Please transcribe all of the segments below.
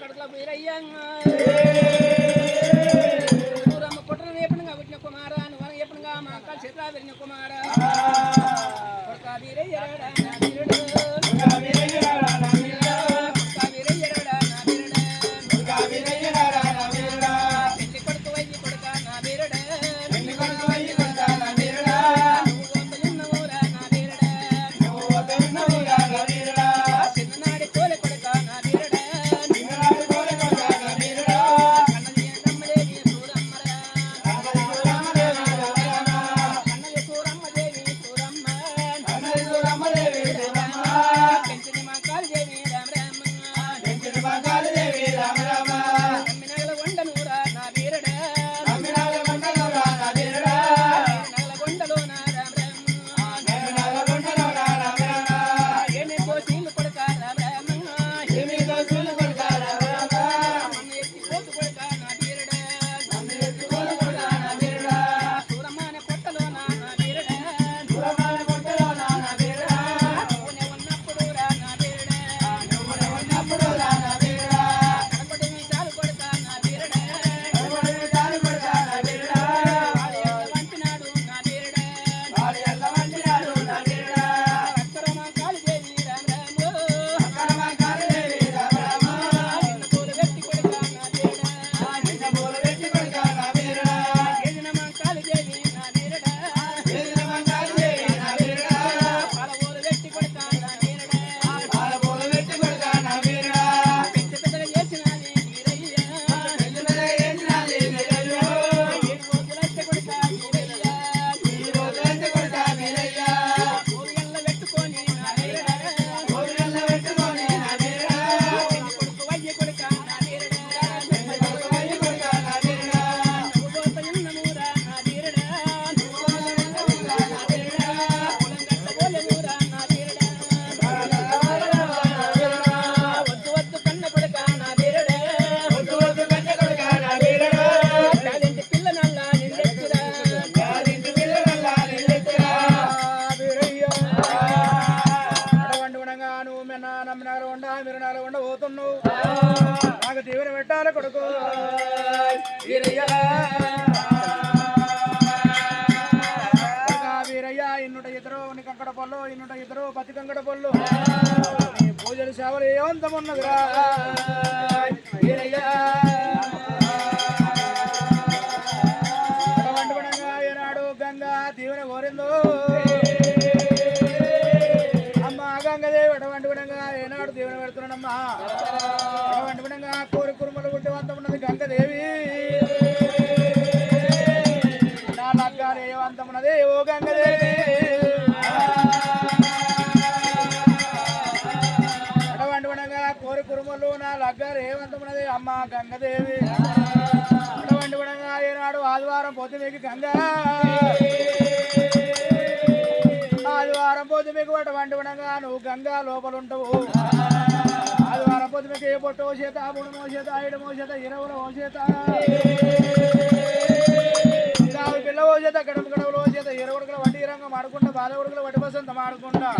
కడతల వీరయ్యంగా రమ్మ పుట్టిన ఎప్పుడుగా పుట్టిన కుమార నువ్వు ఎప్పుడుగా మా అక్క చేతుల విరిన కుమార వీరయ్యడా నాకు తీవ్ర పెట్టాల కొడుకు వీరయ్య ఇన్నుట ఇద్దరు కంకడ పళ్ళు ఇన్నుట ఇద్దరు పత్తి కంకడ పళ్ళు పూజలు సేవలు ఏమంతమున్నదిరా వీరయ్య ఏనాడు గంగా తీవ్ర కోరిందో గంగదేవి అటువంటి విధంగా ఏనాడు దేవుని పెడుతున్నాడమ్మా అటువంటి విధంగా కోరి కురుమలు గుడ్డివంత ఉన్నది గంగదేవి నా లగ్గాలు ఏవంతం ఉన్నది ఓ గంగదేవి అటువంటి విధంగా కోరి కురుమలు నా లగ్గాలు ఏవంతం ఉన్నది అమ్మ గంగదేవి అటువంటి విధంగా ఏనాడు ఆదివారం పొద్దుమేకి గంగా ఆదివారం పొద్దు మీకు అటువంటి విధంగా నువ్వు గంగా లోపల ఉంటావు ఆదివారం పొద్దు మీకు ఏ పొట్టు చేత మూడు మోసేత ఐదు మోసేత 20 మోసేత పిల్ల మోసేత గడప గడవలు మోసేత 20 ఉడుకుల వడ్డీ రంగం ఆడుకుంటా బాల ఉడుకుల వడ్డీ బసంతం ఆడుకుంటా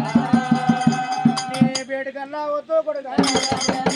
నీ పేటికల్లా వద్దు కొడుకు